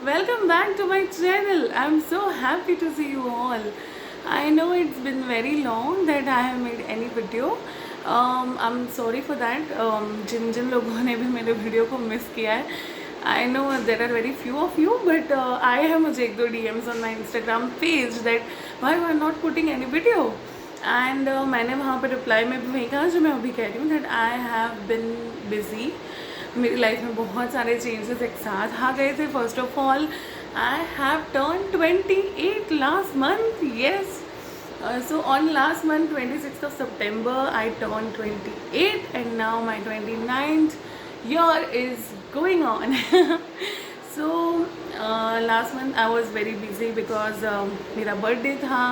Welcome back to my channel. I'm so happy to see you all. I know it's been very long that I have made any video. I'm sorry for that. जिन जिन लोगों ने भी मेरे video को miss किया है, I know there are very few of you, but I have मुझे एक दो DMs on my Instagram page that why you are not putting any video. And मैंने वहाँ पर रिप्लाई में भी वही कहा जो मैं अभी कह रही हूँ that I have bin busy. मेरी लाइफ में बहुत सारे चेंजेस एक साथ आ गए थे. First of all I have turn 28 last month. Yes, so on last month 26th of September I turned 28 and now my 29th year is going on. So last month I was very busy because मेरा birthday था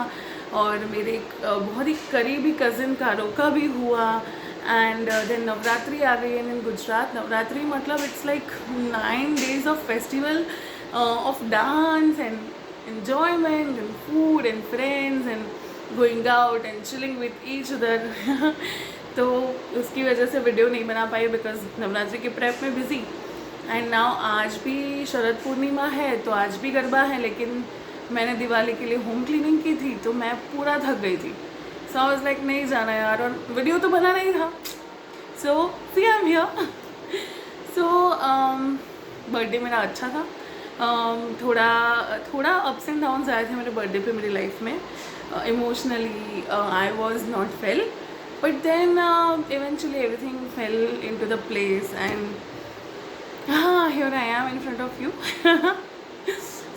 और मेरे एक बहुत ही करीबी cousin का रोका भी हुआ. एंड देन नवरात्रि आ गई. एंड इन गुजरात नवरात्रि मतलब it's like 9 days of festival of dance and enjoyment and food and friends and going out and chilling with each other. तो उसकी वजह से वीडियो नहीं बना पाई बिकॉज नवरात्रि के प्रेप में बिज़ी. एंड नाउ आज भी शरद पूर्णिमा है तो आज भी गरबा है, लेकिन मैंने दिवाली के लिए होम क्लीनिंग की थी तो मैं पूरा थक गई थी. सो आई वाज लाइक नहीं जाना यार, और वीडियो तो बनाना ही था. So see I am here. So birthday मेरा अच्छा था. थोड़ा अप्स एंड डाउन्स आए थे मेरे बर्थडे पे मेरी लाइफ में. Emotionally I was not fail, but then eventually everything fail in to the place and हाँ here I am in front of you.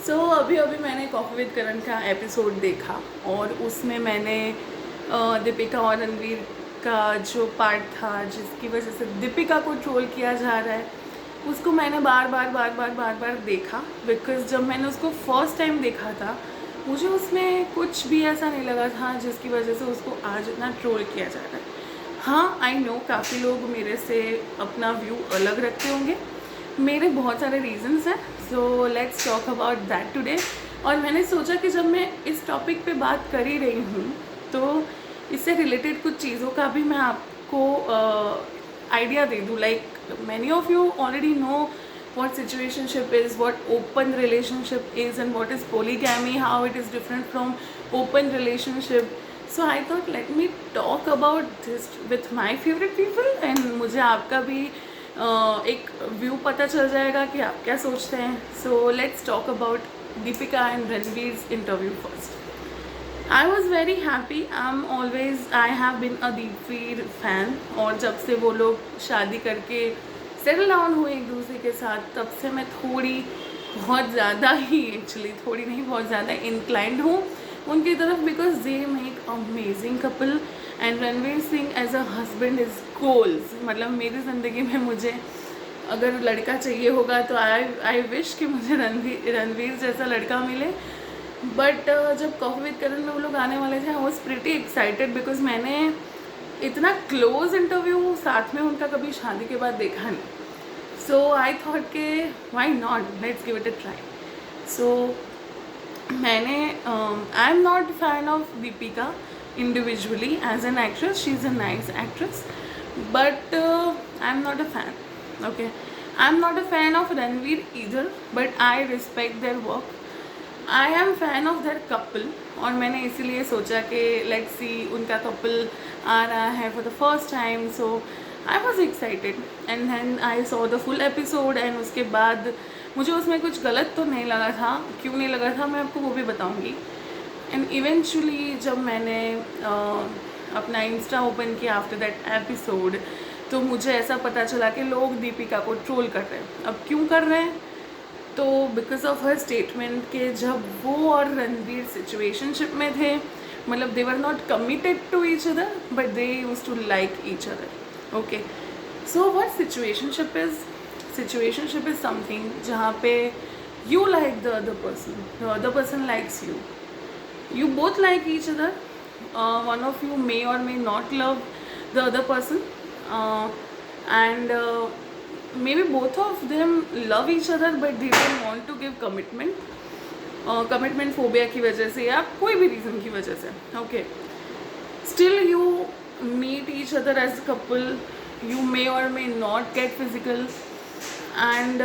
So अभी मैंने कॉफ़ी विद करण का एपिसोड देखा और उसमें मैंने दीपिका और रणवीर का जो पार्ट था जिसकी वजह से दीपिका को ट्रोल किया जा रहा है उसको मैंने बार बार देखा. बिकॉज जब मैंने उसको फर्स्ट टाइम देखा था मुझे उसमें कुछ भी ऐसा नहीं लगा था जिसकी वजह से उसको आज इतना ट्रोल किया जा रहा है. हाँ आई नो काफ़ी लोग मेरे से अपना व्यू अलग रखते होंगे. मेरे बहुत सारे रीजंस हैं. So let's talk about that today. और मैंने सोचा कि जब मैं इस टॉपिक पे बात कर ही रही हूँ तो इससे रिलेटेड कुछ चीज़ों का भी मैं आपको आइडिया दे दूँ. Like many of you already know what situationship is, what open relationship is, and what is polygamy, how it is different from open relationship. So I thought let me talk about this with my favorite people and मुझे आपका भी एक view पता चल जाएगा कि आप क्या सोचते हैं. So let's talk about Deepika and Ranveer's interview first. I was very happy. I have been a Deepveer fan. और जब से वो लोग शादी करके सेटल डाउन हुए एक दूसरे के साथ तब से मैं बहुत ज़्यादा ही थोड़ी नहीं बहुत ज़्यादा इंक्लाइंड हूँ उनकी तरफ. Because they make amazing couple and Ranveer Singh as a husband is goals. मतलब मेरी ज़िंदगी में मुझे अगर लड़का चाहिए होगा तो आई विश कि मुझे रणवीर जैसा लड़का मिले. बट जब कॉफ़ी विद करण में वो लोग आने वाले थे I was pretty excited because मैंने इतना क्लोज इंटरव्यू साथ में उनका कभी शादी के बाद देखा नहीं. सो आई थॉट के why not, let's give it a try. So मैंने I am not fan of Deepika individually as an actress. She is a nice actress but I am not a fan. Okay, I am not a fan of Ranveer either but I respect their work. I am fan of that couple और मैंने इसीलिए सोचा कि let's see उनका couple आ रहा है for the first time. So I was excited and then I saw the full episode एंड उसके बाद मुझे उसमें कुछ गलत तो नहीं लगा था. क्यों नहीं लगा था मैं आपको वो भी बताऊँगी. एंड इवेंचुअली जब मैंने अपना इंस्टा ओपन किया आफ्टर दैट एपिसोड तो मुझे ऐसा पता चला कि लोग दीपिका को ट्रोल कर रहे हैं. अब क्यों कर रहे हैं? तो बिकॉज ऑफ हर स्टेटमेंट के जब वो और रणवीर सिचुएशनशिप में थे मतलब they were not committed to each other but they use to like each other. Okay, so what situationship is? Situationship is something जहाँ पे you like the other person likes you, you both like each other. One of you may or may not love the other person and maybe both of them love each other but they don't want to give commitment. Commitment phobia की वजह से या कोई भी reason की वजह से. Okay, still you meet each other as couple. You may और may not get physical. and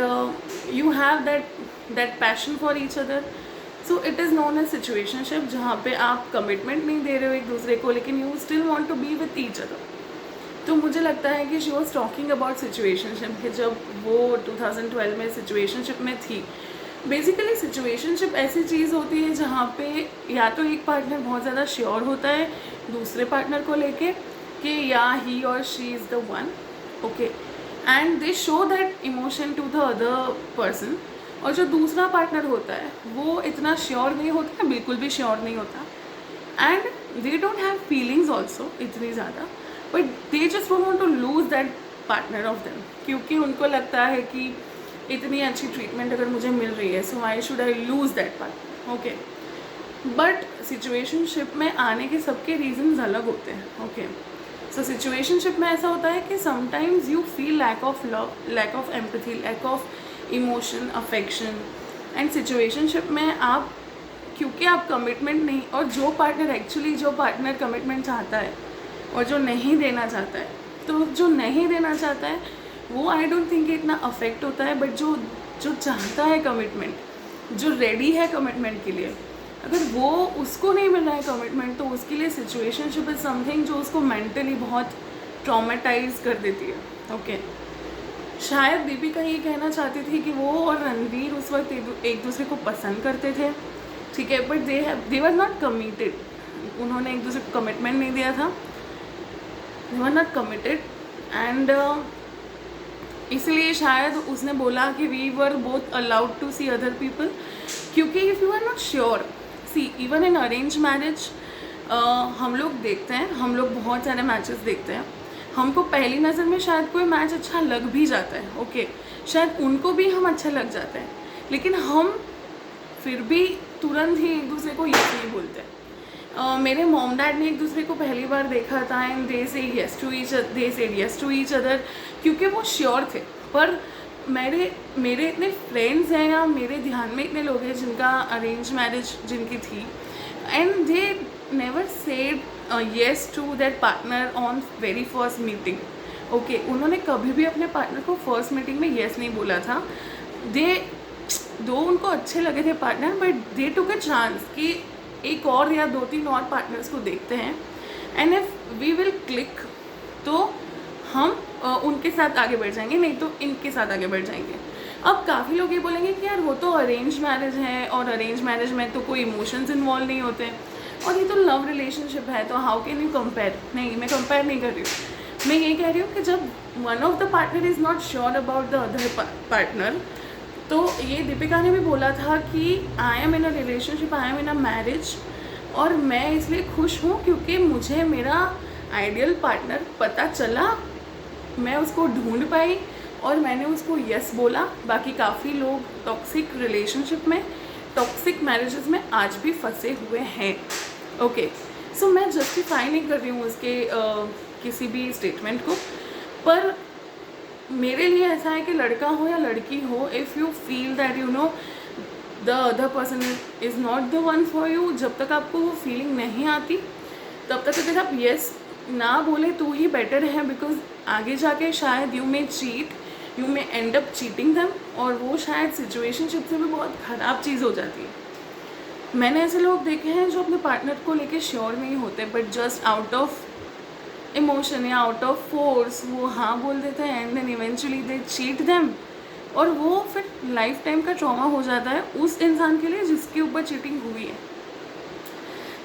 you have that passion for each other. So it is known as situationship, जहाँ पे आप कमिटमेंट नहीं दे रहे हो एक दूसरे को, लेकिन you still want to be with each other. तो मुझे लगता है कि she was talking about situationship, कि जब वो 2012 में सिचुएशनशिप में थी. बेसिकली सिचुएशनशिप ऐसी चीज़ होती है जहाँ पे या तो एक पार्टनर बहुत ज़्यादा श्योर होता है दूसरे पार्टनर को लेके कि या ही और she is the one, okay, and they show that emotion to the other person. और जो दूसरा पार्टनर होता है वो इतना श्योर नहीं होता, बिल्कुल भी श्योर नहीं होता, and they don't have feelings also इतनी ज़्यादा, but they just want to lose that partner of them, क्योंकि उनको लगता है कि इतनी अच्छी ट्रीटमेंट अगर मुझे मिल रही है, so I should I lose that partner, okay. But situationship में आने के सबके रीजंस अलग होते हैं, ओके. सो सिचुएशनशिप में ऐसा होता है कि sometimes you feel lack of love, lack of empathy, lack of emotion, affection. And situationship में आप, क्योंकि आप कमिटमेंट नहीं, और जो पार्टनर कमिटमेंट चाहता है और जो नहीं देना चाहता है, तो जो नहीं देना चाहता है वो आई डोंट थिंक इतना अफेक्ट होता है. बट जो चाहता है कमिटमेंट, जो रेडी है कमिटमेंट के लिए, अगर वो उसको नहीं मिल रहा है कमिटमेंट, तो उसके लिए सिचुएशनशिप इज़ समथिंग जो उसको मेंटली बहुत ट्रॉमेटाइज कर देती है, ओके. शायद दीपिका ये कहना चाहती थी कि वो और रणवीर उस वक्त एक दूसरे को पसंद करते थे, ठीक है, but they were not committed. उन्होंने एक दूसरे को कमिटमेंट नहीं दिया था, they were not committed, and इसलिए शायद उसने बोला कि we were both allowed to see other people, क्योंकि if you are not sure, see even in arrange marriage हम लोग देखते हैं, हम लोग बहुत सारे मैचेस देखते हैं, हमको पहली नज़र में शायद कोई मैच अच्छा लग भी जाता है, ओके, शायद उनको भी हम अच्छा लग जाता है, लेकिन हम फिर भी तुरंत ही एक दूसरे को यस नहीं बोलते. मेरे मॉम डैड ने एक दूसरे को पहली बार देखा था and they said yes to each other, क्योंकि वो श्योर थे. पर मेरे इतने फ्रेंड्स हैं या मेरे ध्यान में इतने लोग हैं जिनका अरेंज मैरिज जिनकी थी, and they never said yes to that partner on very first meeting, okay. उन्होंने कभी भी अपने पार्टनर को फर्स्ट मीटिंग में येस नहीं बोला था. दो उनको अच्छे लगे थे partner, but they took a chance कि एक और या 2-3 और पार्टनर्स को देखते हैं, and if we will click तो हम उनके साथ आगे बढ़ जाएंगे, नहीं तो इनके साथ आगे बढ़ जाएंगे. अब काफ़ी लोग ये बोलेंगे कि यार वो तो अरेंज मैरिज है, और अरेंज मैरिज में तो कोई इमोशंस इन्वॉल्व नहीं होते, और ये तो लव रिलेशनशिप है, तो हाउ कैन यू कंपेयर. नहीं, मैं कंपेयर नहीं कर रही हूँ. मैं ये कह रही हूँ कि जब one of the partner is not sure about the other partner, तो ये दीपिका ने भी बोला था कि I am in a relationship, I am in a marriage, और मैं इसलिए खुश हूँ क्योंकि मुझे मेरा आइडियल पार्टनर पता चला, मैं उसको ढूंढ पाई और मैंने उसको यस बोला. बाकी काफ़ी लोग टॉक्सिक रिलेशनशिप में, टॉक्सिक मैरिजेस में आज भी फंसे हुए हैं, ओके. सो मैं जस्टिफाई नहीं कर रही हूँ उसके किसी भी स्टेटमेंट को, पर मेरे लिए ऐसा है कि लड़का हो या लड़की हो, if you feel that you know the other person is not the one for you, जब तक आपको वो फीलिंग नहीं आती तब तक अगर आप येस ना बोले तो ही बेटर है, बिकॉज आगे जाके शायद you may cheat, you may and up cheating them, और वो शायद सिचुएशनशिप से भी बहुत ख़राब चीज़ हो जाती है. मैंने ऐसे लोग देखे हैं जो अपने पार्टनर को लेके श्योर नहीं होते, but just out of emotion या आउट ऑफ फोर्स वो हाँ बोल देते हैं, and then eventually they cheat them, और वो फिर लाइफ टाइम का ट्रॉमा हो जाता है उस इंसान के लिए जिसके ऊपर चीटिंग हुई है.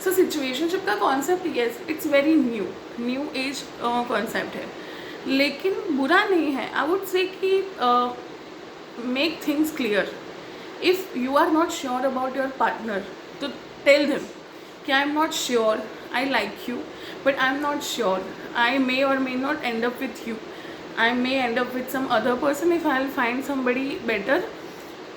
सो सिचुएशनशिप का concept, yes, it's very new age concept है, लेकिन बुरा नहीं है. आई वुड से कि make things clear. If you are not sure about your partner, तो टेल देम कि I am not sure, I like you, but I'm not sure. I may or may not end up with you. I may end up with some other person if I'll find somebody better.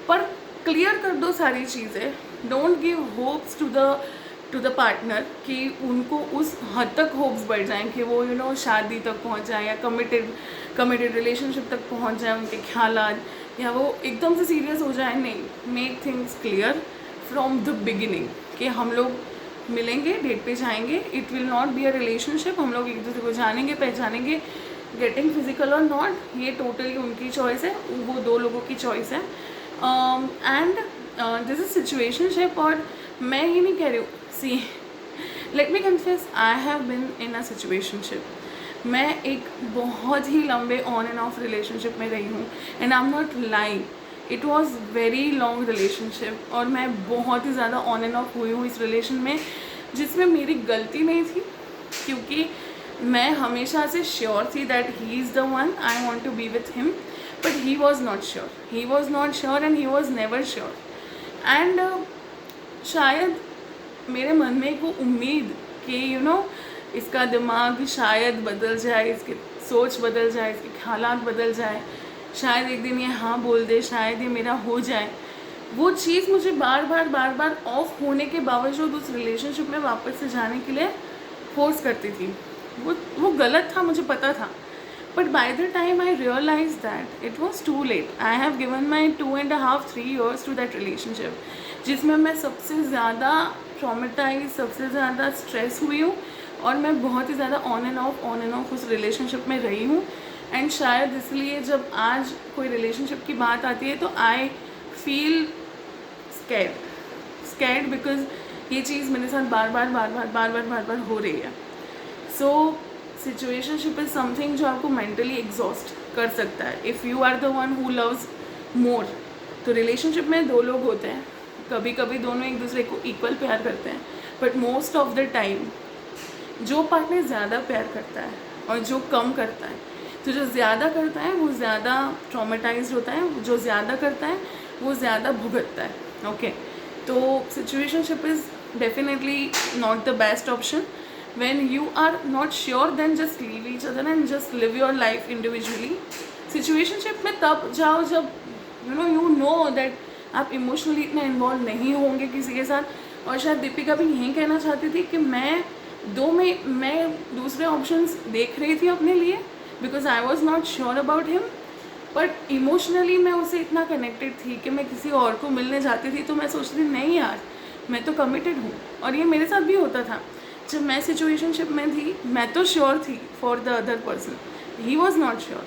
पर clear कर दो सारी चीज़ें. Don't give hopes to the partner कि उनको उस हद तक होप्स बढ़ जाएं कि वो शादी तक पहुंच जाए या कमिटेड रिलेशनशिप तक पहुंच जाए उनके ख्यालात, या वो एकदम से सीरियस हो जाए. नहीं, make things clear from the beginning कि हम लोग मिलेंगे, डेट पे जाएंगे, it will not be a relationship, हम लोग एक दूसरे को जानेंगे, पहचानेंगे, गेटिंग फिजिकल और नॉट, ये टोटली उनकी चॉइस है, वो दो लोगों की चॉइस है. And this is situationship. और मैं ये नहीं कह रही हूँ, see let me confess, I have been in a situationship. मैं एक बहुत ही लंबे ऑन एंड ऑफ रिलेशनशिप में रही हूँ, and I am not lying, it was very long relationship. और मैं बहुत ही ज़्यादा ऑन एंड ऑफ हुई हूँ इस रिलेशन में, जिसमें मेरी गलती नहीं थी, क्योंकि मैं हमेशा से श्योर थी that he is the one, I want to be with him, but he was not sure. He was not sure and he was never sure. And शायद मेरे मन में एक वो उम्मीद कि इसका दिमाग शायद बदल जाए, इसकी सोच बदल जाए, इसके हालात बदल जाए, शायद एक दिन ये हाँ बोल दे, शायद ये मेरा हो जाए. वो चीज़ मुझे बार बार ऑफ होने के बावजूद उस रिलेशनशिप में वापस से जाने के लिए फोर्स करती थी. वो गलत था, मुझे पता था. But by the time I realize that it was too late. I have given my 2.5-3 years to that relationship, जिसमें मैं सबसे ज़्यादा ट्रॉमेटाइज, सबसे ज़्यादा स्ट्रेस हुई हूँ, और मैं बहुत ही ज़्यादा ऑन एंड ऑफ उस रिलेशनशिप में रही हूँ. एंड शायद इसलिए जब आज कोई रिलेशनशिप की बात आती है तो आई फील स्कैर्ड बिकॉज ये चीज़ मेरे साथ बार बार हो रही है. सो सिचुएशनशिप इज़ समथिंग जो आपको मेंटली एग्जॉस्ट कर सकता है if you are the one who loves more. तो रिलेशनशिप में दो लोग होते हैं, कभी कभी दोनों एक दूसरे को इक्वल प्यार करते हैं, but most of the time जो पार्टनर ज़्यादा प्यार करता है और जो कम करता है, तो जो ज़्यादा करता है वो ज़्यादा ट्रॉमेटाइज्ड होता है, जो ज़्यादा करता है वो ज़्यादा भुगतता है. ओके, तो situationship is definitely not the best option. when you are not sure, then just leave each other and just live your life individually. situationship में तब जाओ जब you know that आप इमोशनली इतना इन्वॉल्व नहीं होंगे किसी के साथ. और शायद दीपिका भी यही कहना चाहती थी कि मैं दूसरे ऑप्शंस देख रही थी अपने लिए, because I was not sure about him, but emotionally मैं उससे इतना कनेक्टेड थी कि मैं किसी और को मिलने जाती थी तो मैं सोचती थी नहीं यार, मैं तो कमिटेड हूँ. और ये मेरे साथ भी होता था. जब मैं सिचुएशनशिप में थी, मैं तो श्योर थी for the other person, he was not sure.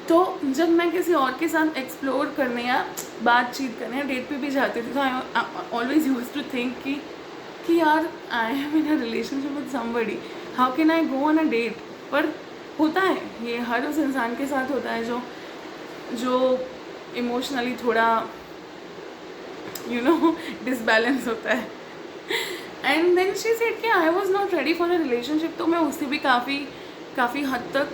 तो जब मैं किसी और के साथ एक्सप्लोर करने या बातचीत करने या डेट पे भी जाती थी, तो I always use to think कि यार I am in a relationship with somebody, how can I go on a date. पर होता है, ये हर उस इंसान के साथ होता है जो इमोशनली थोड़ा डिसबैलेंस होता है. एंड देन शी सेड कि I was not ready for a relationship. तो मैं उससे भी काफ़ी हद तक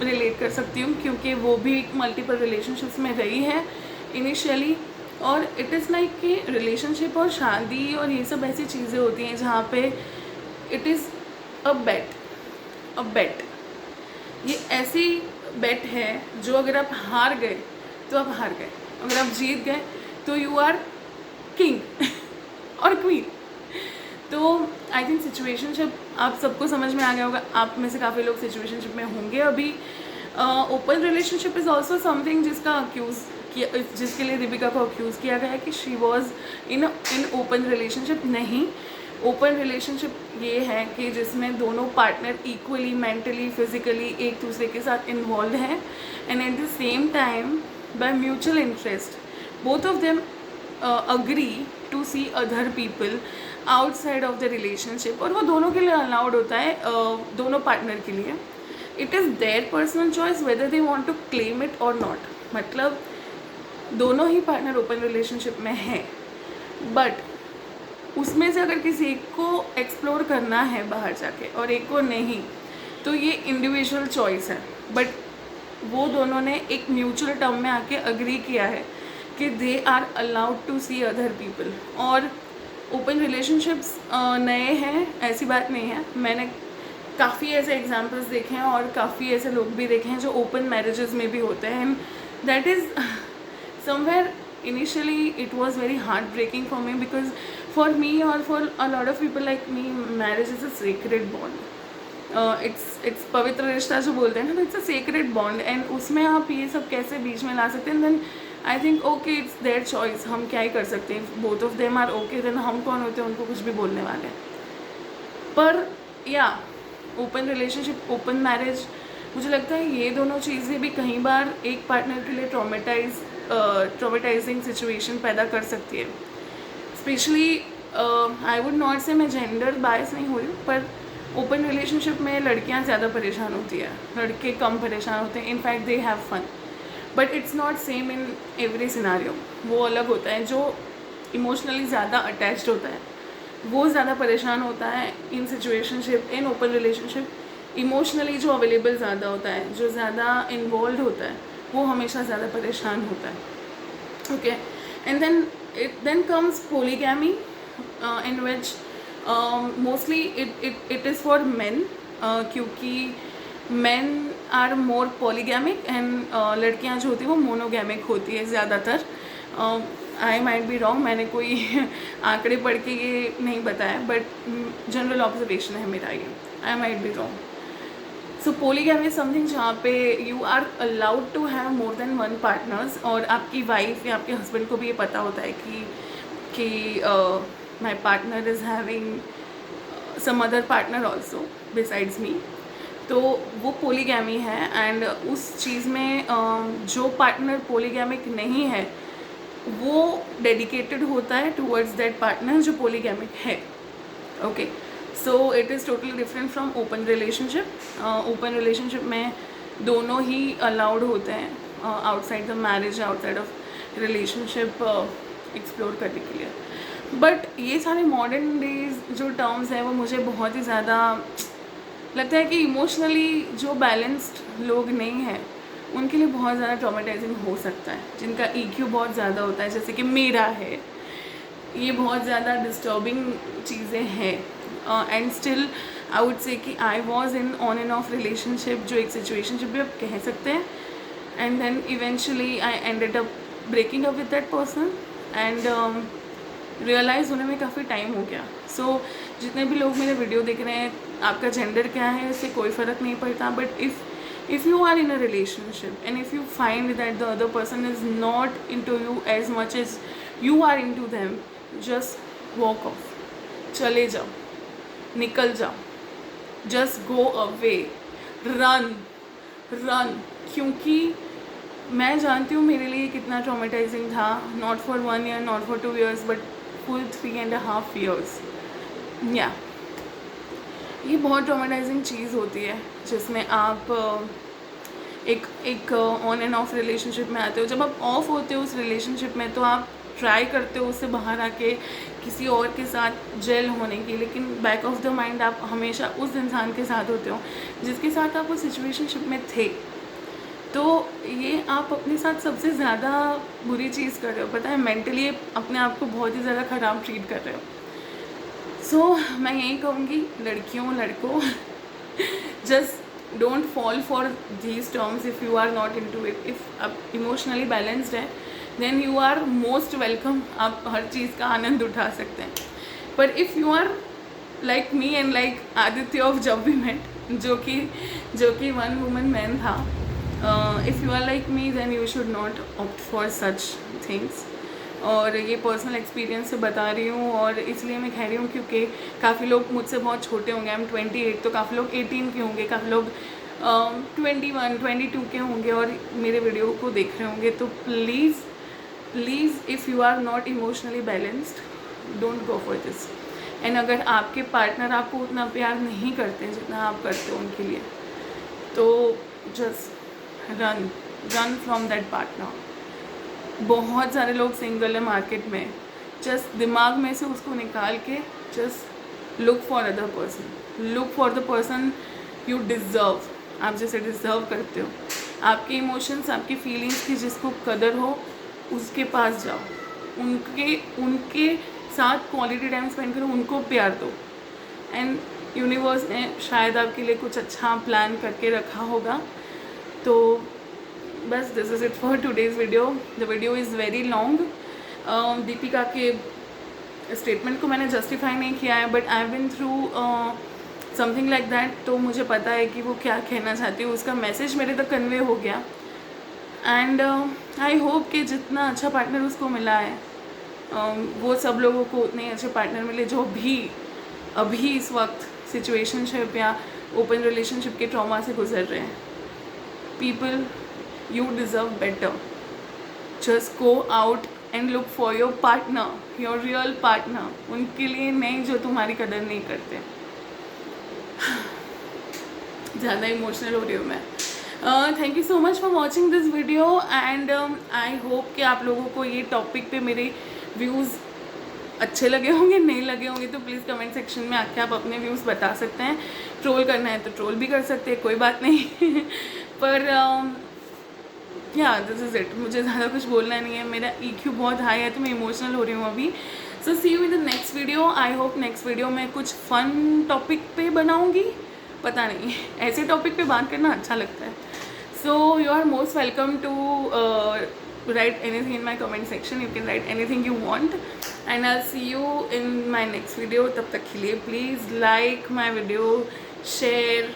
रिलेट कर सकती हूँ, क्योंकि वो भी मल्टीपल रिलेशनशिप्स में रही है इनिशियली. और इट इज़ लाइक कि रिलेशनशिप और शादी और ये सब ऐसी चीज़ें होती हैं जहाँ पे इट इज़ अ बेट. ये ऐसी बेट है जो अगर आप हार गए तो आप हार गए, अगर आप जीत गए तो यू आर किंग और क्वीन. तो आई थिंक सिचुएशनशिप आप सबको समझ में आ गया होगा. आप में से काफ़ी लोग सिचुएशनशिप में होंगे अभी. Open relationship is also something जिसके लिए दीपिका को अक्यूज़ किया गया है कि she was in open relationship. नहीं, ओपन रिलेशनशिप ये है कि जिसमें दोनों पार्टनर इक्वली मेंटली फिजिकली एक दूसरे के साथ इन्वॉल्व हैं, and at the same time by mutual interest both of them agree to see other people outside of the relationship. और वो दोनों के लिए अलाउड होता है, दोनों पार्टनर के लिए. It is their personal choice whether they want to claim it और नॉट. मतलब दोनों ही पार्टनर ओपन रिलेशनशिप में हैं, बट उसमें से अगर किसी एक को एक्सप्लोर करना है बाहर जाके और एक को नहीं, तो ये इंडिविजुअल चॉइस है. बट वो दोनों ने एक म्यूचुअल टर्म में आके अग्री किया है कि they are allowed to see other people. और ओपन रिलेशनशिप्स नए हैं ऐसी बात नहीं है. मैंने काफ़ी ऐसे एग्जांपल्स देखे हैं और काफ़ी ऐसे लोग भी देखे हैं जो ओपन मैरिजेस में भी होते हैं. And that is somewhere initially it was very heart breaking for me, because for me और for a lot of people like me marriage is a sacred bond. It's पवित्र रिश्ता जो बोलते हैं ना, it's a sacred bond. And उसमें आप ये सब कैसे बीच में ला सकते हैं? Then I think okay, it's their choice, हम क्या ही कर सकते हैं. Both of them are okay, then हम कौन होते हैं उनको कुछ भी बोलने वाले. पर या ओपन रिलेशनशिप, ओपन मैरिज, मुझे लगता है ये दोनों चीज़ें भी कई बार एक पार्टनर के लिए ट्रॉमेटाइजिंग सिचुएशन पैदा कर सकती है। स्पेशली आई वुड नॉट से मैं जेंडर बायस नहीं हो रही हूँ, पर ओपन रिलेशनशिप में लड़कियाँ ज़्यादा परेशान होती है, लड़के कम परेशान होते हैं। In fact they have fun, but it's not same in every scenario. वो अलग होता है, जो इमोशनली ज़्यादा अटैच्ड होता है वो ज़्यादा परेशान होता है in situationship, in open relationship. Emotionally जो अवेलेबल ज़्यादा होता है, जो ज़्यादा इन्वॉल्व होता है, वो हमेशा ज़्यादा परेशान होता है। Okay, and then comes polygamy, in which mostly it is for men, क्योंकि men are more polygamic and लड़कियां जो होती है वो मोनोगैमिक होती है ज़्यादातर। आई माइट बी रॉन्ग, मैंने कोई आंकड़े पढ़ के ये नहीं बताया, बट जनरल ऑब्जर्वेशन है मेरा ये, I might be wrong. So polygamy is something जहाँ पे you are allowed to have more than one partners, और आपकी वाइफ या आपके हस्बैंड को भी ये पता होता है कि my partner is having some other partner also besides me, तो वो पोलीगैमी है। एंड उस चीज़ में जो पार्टनर पोलीगैमिक नहीं है वो डेडिकेटेड होता है टूवर्ड्स दैट पार्टनर जो पोलीगैमिक है। Okay, so it is totally different from open relationship. Open relationship में दोनों ही अलाउड होते हैं outside the marriage, outside of relationship explore करने के लिए। बट ये सारे मॉडर्न डेज जो टर्म्स हैं वो मुझे बहुत ही ज़्यादा लगता है कि इमोशनली जो बैलेंस्ड लोग नहीं हैं उनके लिए बहुत ज़्यादा ट्रॉमेटाइजिंग हो सकता है, जिनका EQ बहुत ज़्यादा होता है, जैसे कि मेरा है। ये बहुत ज़्यादा डिस्टर्बिंग चीज़ें हैं। And still I would say that I was in on and off relationship, जो एक सिचुएशनशिप भी आप कह सकते हैं। And then eventually I ended up breaking up with that person, and realize होने में काफ़ी टाइम हो गया। सो जितने भी लोग मेरे वीडियो देख रहे हैं, आपका जेंडर क्या है इससे कोई फ़र्क नहीं पड़ता, but if you are in a relationship and if you find that the other person is not into you as much as you are into them, just walk off, चले जाओ, निकल जाओ, just go away, run, क्योंकि मैं जानती हूँ मेरे लिए कितना ट्रॉमेटाइजिंग था, not for 1 year, not for 2 years, but full 3.5 years। या ये बहुत ट्रॉमेटाइजिंग चीज़ होती है जिसमें आप एक ऑन एंड ऑफ रिलेशनशिप में आते हो। जब आप ऑफ होते हो उस रिलेशनशिप में तो आप ट्राई करते हो उससे बाहर आके किसी और के साथ जेल होने की, लेकिन बैक ऑफ द माइंड आप हमेशा उस इंसान के साथ होते हो जिसके साथ आप उस सिचुएशनशिप में थे। तो ये आप अपने साथ सबसे ज़्यादा बुरी चीज़ कर रहे हो, पता है, मेंटली अपने आप को बहुत ही ज़्यादा ख़राब ट्रीट कर रहे हो। सो मैं यही कहूँगी लड़कियों लड़कों, just don't fall for these terms if you are not into it. If आप इमोशनली बैलेंस्ड है then you are most welcome, आप हर चीज़ का आनंद उठा सकते हैं। पर if you are like me and like Aditya of Jab We Met, जो कि वन वुमन मैन था, if you are like me then you should not opt for such things. और ये पर्सनल एक्सपीरियंस से बता रही हूँ, और इसलिए मैं कह रही हूँ क्योंकि काफ़ी लोग मुझसे बहुत छोटे होंगे, आई एम 28, तो काफ़ी लोग 18 के होंगे, काफ़ी लोग 21, 22 के होंगे और मेरे वीडियो को देख रहे होंगे। तो please if you are not emotionally balanced don't go for this. And अगर आपके पार्टनर आपको उतना प्यार नहीं करते जितना आप करते हो उनके लिए, तो just run from that partner. बहुत सारे लोग सिंगल है मार्केट में, जस्ट दिमाग में से उसको निकाल के just look for other person, look for the person you deserve, आप जैसे डिज़र्व करते हो। आपके इमोशंस, आपकी फीलिंग्स की जिसको कदर हो उसके पास जाओ, उनके साथ क्वालिटी टाइम स्पेंड करो, उनको प्यार दो। एंड यूनिवर्स ने शायद आपके लिए कुछ अच्छा प्लान करके रखा होगा। तो बस this is it for today's video. The video is very long. Deepika के स्टेटमेंट को मैंने जस्टिफाई नहीं किया है, but I have been through something like that, तो मुझे पता है कि वो क्या कहना चाहती है, उसका मैसेज मेरे तक कन्वे हो गया। एंड आई होप कि जितना अच्छा पार्टनर उसको मिला है वो सब लोगों को उतने अच्छे पार्टनर मिले जो भी अभी इस वक्त सिचुएशनशिप या ओपन रिलेशनशिप के ट्रॉमा से गुजर रहे हैं. People, you deserve better. Just go out and look for your partner, your real partner. उनके लिए नहीं जो तुम्हारी कदर नहीं करते. ज़्यादा इमोशनल हो रही हूँ मैं. Thank you so much for watching this video and I hope कि आप लोगों को ये टॉपिक पे मेरे व्यूज़ अच्छे लगे होंगे. नहीं लगे होंगे तो प्लीज़ कमेंट सेक्शन में आके आप अपने व्यूज़ बता सकते हैं. ट्रोल करना है तो ट्रोल भी कर सकते हैं, कोई बात नहीं. पर या दिस इज़ इट. मुझे ज़्यादा कुछ बोलना नहीं है. मेरा EQ बहुत हाई है तो मैं इमोशनल हो रही हूँ अभी. So see you in the next video. I hope next video में कुछ फ़न टॉपिक पे बनाऊँगी. पता नहीं, ऐसे टॉपिक पे बात करना अच्छा लगता है. So you are most welcome to write anything in my comment section. You can write anything you want and I'll see you in my next video. तब तक के लिए please like my video, share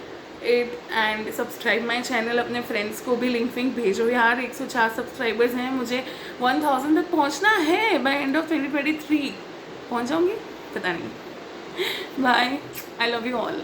it and subscribe my channel. अपने friends को भी link विंक भेजो यार. 104 subscribers हैं. मुझे 1000 तक पहुंचना है by end of 2023. पहुंच जाऊंगी? पता नहीं. Bye. I love you all.